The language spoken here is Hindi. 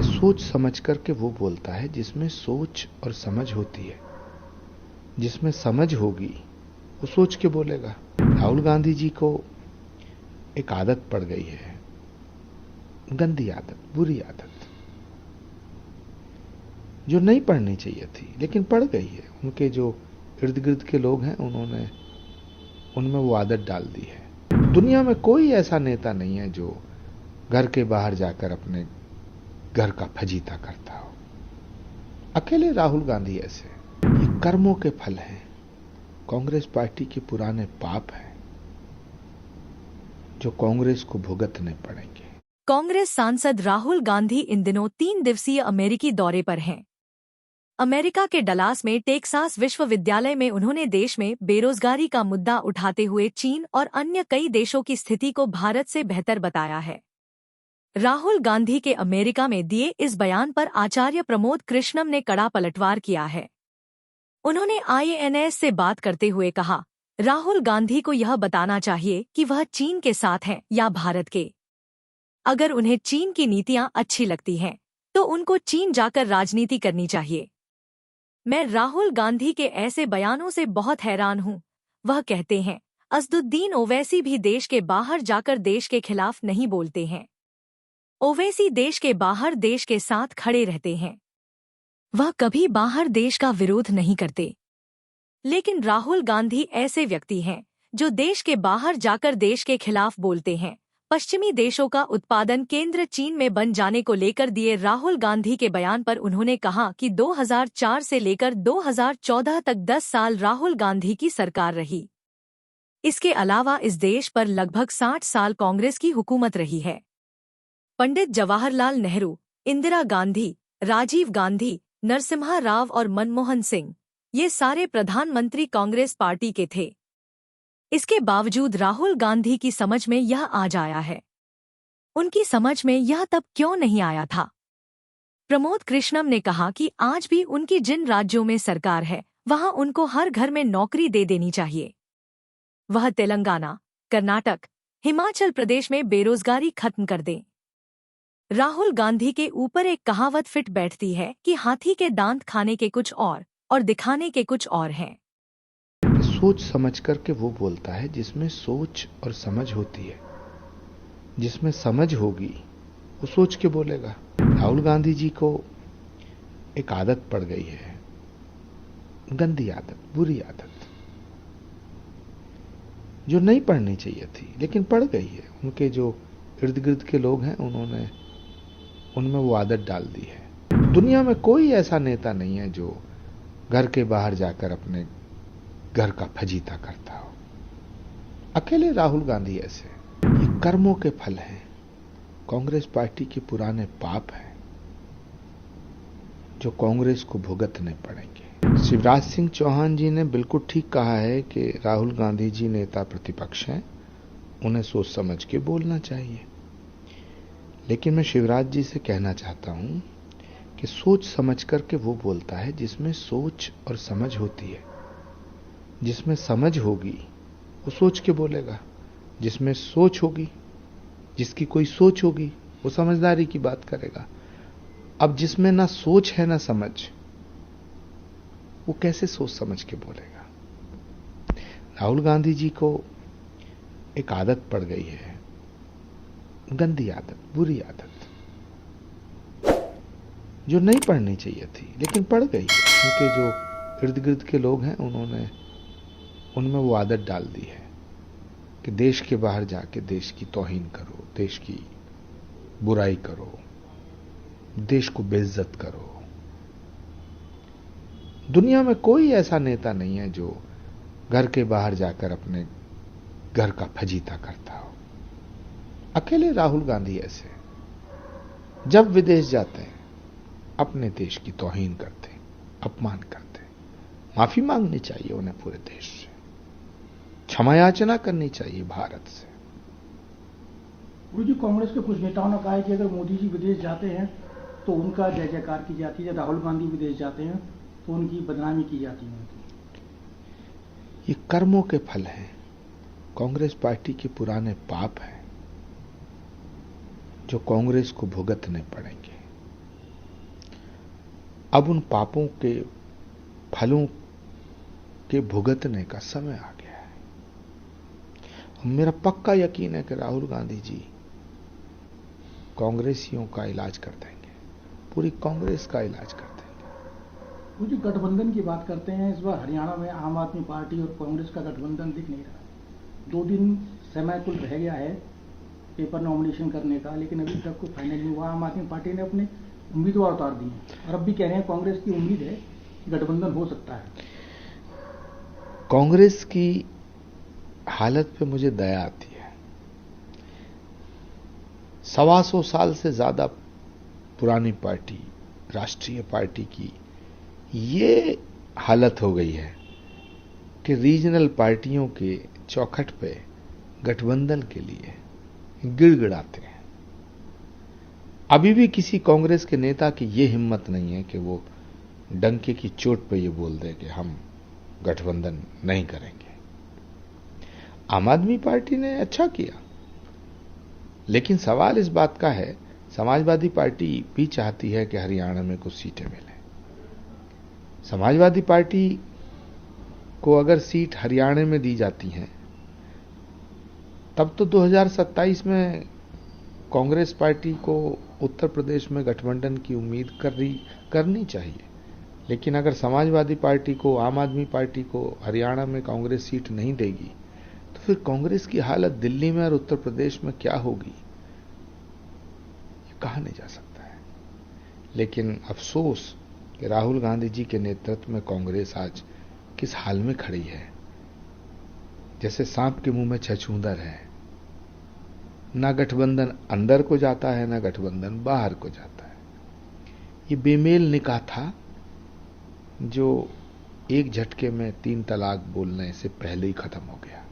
सोच समझ कर के वो बोलता है जिसमें सोच और समझ होती है। जिसमें समझ होगी वो सोच के बोलेगा। राहुल गांधी जी को एक आदत पड़ गई है, गंदी आदत, बुरी आदत, जो नहीं पढ़नी चाहिए थी लेकिन पड़ गई है। उनके जो इर्द गिर्द के लोग हैं उन्होंने उनमें वो आदत डाल दी है। दुनिया में कोई ऐसा नेता नहीं है जो घर के बाहर जाकर अपने घर का फजीता करता हो। अकेले राहुल गांधी ऐसे। ये कर्मों के फल हैं, कांग्रेस पार्टी के पुराने पाप हैं जो कांग्रेस को भुगतने पड़ेंगे। कांग्रेस सांसद राहुल गांधी इन दिनों 3 दिवसीय अमेरिकी दौरे पर हैं। अमेरिका के डलास में टेक्सास विश्वविद्यालय में उन्होंने देश में बेरोजगारी का मुद्दा उठाते हुए चीन और अन्य कई देशों की स्थिति को भारत से बेहतर बताया है। राहुल गांधी के अमेरिका में दिए इस बयान पर आचार्य प्रमोद कृष्णम ने कड़ा पलटवार किया है। उन्होंने IANS से बात करते हुए कहा, राहुल गांधी को यह बताना चाहिए कि वह चीन के साथ हैं या भारत के। अगर उन्हें चीन की नीतियां अच्छी लगती हैं, तो उनको चीन जाकर राजनीति करनी चाहिए। मैं राहुल गांधी के ऐसे बयानों से बहुत हैरान हूं। वह कहते हैं, असदुद्दीन ओवैसी भी देश के बाहर जाकर देश के खिलाफ नहीं बोलते हैं। ओवैसी देश के बाहर देश के साथ खड़े रहते हैं। वह कभी बाहर देश का विरोध नहीं करते। लेकिन राहुल गांधी ऐसे व्यक्ति हैं जो देश के बाहर जाकर देश के खिलाफ बोलते हैं। पश्चिमी देशों का उत्पादन केंद्र चीन में बन जाने को लेकर दिए राहुल गांधी के बयान पर उन्होंने कहा कि 2004 से लेकर 2014 तक 10 साल राहुल गांधी की सरकार रही। इसके अलावा इस देश पर लगभग 60 साल कांग्रेस की हुकूमत रही है। पंडित जवाहरलाल नेहरू, इंदिरा गांधी, राजीव गांधी, नरसिम्हा राव और मनमोहन सिंह, ये सारे प्रधानमंत्री कांग्रेस पार्टी के थे। इसके बावजूद राहुल गांधी की समझ में यह आज आया है। उनकी समझ में यह तब क्यों नहीं आया था? प्रमोद कृष्णम ने कहा कि आज भी उनकी जिन राज्यों में सरकार है, वहां उनको हर घर में नौकरी दे देनी चाहिए। वह तेलंगाना, कर्नाटक, हिमाचल प्रदेश में बेरोजगारी खत्म कर दें। राहुल गांधी के ऊपर एक कहावत फिट बैठती है कि हाथी के दांत खाने के कुछ और दिखाने के कुछ और हैं। सोच समझ कर के वो बोलता है जिसमें सोच और समझ होती है। जिसमें समझ होगी वो सोच के बोलेगा। राहुल गांधी जी को एक आदत पड़ गई है, गंदी आदत, बुरी आदत, जो नहीं पढ़नी चाहिए थी लेकिन पड़ गई है। उनके जो इर्द गिर्द के लोग हैं उन्होंने उनमें वो आदत डाल दी है। दुनिया में कोई ऐसा नेता नहीं है जो घर के बाहर जाकर अपने घर का फजीता करता हो। अकेले राहुल गांधी ऐसे। ये कर्मों के फल हैं, कांग्रेस पार्टी के पुराने पाप हैं जो कांग्रेस को भुगतने पड़ेंगे। शिवराज सिंह चौहान जी ने बिल्कुल ठीक कहा है कि राहुल गांधी जी नेता प्रतिपक्ष हैं, उन्हें सोच समझ के बोलना चाहिए। लेकिन मैं शिवराज जी से कहना चाहता हूं कि सोच समझ करके वो बोलता है जिसमें सोच और समझ होती है। जिसमें समझ होगी वो सोच के बोलेगा। जिसमें सोच होगी, जिसकी कोई सोच होगी, वो समझदारी की बात करेगा। अब जिसमें ना सोच है ना समझ, वो कैसे सोच समझ के बोलेगा? राहुल गांधी जी को एक आदत पड़ गई है, गंदी आदत, बुरी आदत, जो नहीं पढ़नी चाहिए थी लेकिन पड़ गई है। उनके जो इर्द गिर्द के लोग हैं उन्होंने उनमें वो आदत डाल दी है कि देश के बाहर जाके देश की तौहीन करो, देश की बुराई करो, देश को बेइज्जत करो। दुनिया में कोई ऐसा नेता नहीं है जो घर के बाहर जाकर अपने घर का फजीता करता हो। अकेले राहुल गांधी ऐसे। जब विदेश जाते हैं अपने देश की तौहीन करते हैं, अपमान करते हैं। माफी मांगनी चाहिए उन्हें पूरे देश से, क्षमा याचना करनी चाहिए भारत से। गुरु जी, कांग्रेस के कुछ नेताओं ने कहा है कि अगर मोदी जी विदेश जाते हैं तो उनका जय जयकार की जाती है, राहुल गांधी विदेश जाते हैं तो उनकी बदनामी की जाती है। ये कर्मों के फल हैं, कांग्रेस पार्टी के पुराने पाप हैं जो कांग्रेस को भुगतने पड़ेंगे। अब उन पापों के फलों के भुगतने का समय आ गया है। मेरा पक्का यकीन है कि राहुल गांधी जी कांग्रेसियों का इलाज कर देंगे, पूरी कांग्रेस का इलाज कर देंगे। वो जो गठबंधन की बात करते हैं, इस बार हरियाणा में आम आदमी पार्टी और कांग्रेस का गठबंधन दिख नहीं रहा। 2 दिन समय कुल रह गया है पेपर नॉमिनेशन करने का, लेकिन अभी तक कोई फाइनल नहीं हुआ। आम आदमी पार्टी ने अपने उम्मीदवार उतार दिए और अब भी कह रहे हैं कांग्रेस की उम्मीद है गठबंधन हो सकता है। कांग्रेस की हालत पे मुझे दया आती है। 125 साल से ज्यादा पुरानी पार्टी, राष्ट्रीय पार्टी की ये हालत हो गई है कि रीजनल पार्टियों के चौखट पे गठबंधन के लिए गिड़गिड़ाते हैं। अभी भी किसी कांग्रेस के नेता की ये हिम्मत नहीं है कि वो डंके की चोट पे ये बोल दे कि हम गठबंधन नहीं करेंगे। आम आदमी पार्टी ने अच्छा किया, लेकिन सवाल इस बात का है, समाजवादी पार्टी भी चाहती है कि हरियाणा में कुछ सीटें मिलें। समाजवादी पार्टी को अगर सीट हरियाणा में दी जाती हैं, तब तो 2027 में कांग्रेस पार्टी को उत्तर प्रदेश में गठबंधन की उम्मीद करनी चाहिए। लेकिन अगर समाजवादी पार्टी को, आम आदमी पार्टी को हरियाणा में कांग्रेस सीट नहीं देगी, तो फिर कांग्रेस की हालत दिल्ली में और उत्तर प्रदेश में क्या होगी, ये कहा नहीं जा सकता है। लेकिन अफसोस कि राहुल गांधी जी के नेतृत्व में कांग्रेस आज किस हाल में खड़ी है, जैसे सांप के मुंह में छछूंदर है। ना गठबंधन अंदर को जाता है, ना गठबंधन बाहर को जाता है। ये बेमेल निकाह था जो एक झटके में 3 तलाक बोलने से पहले ही खत्म हो गया।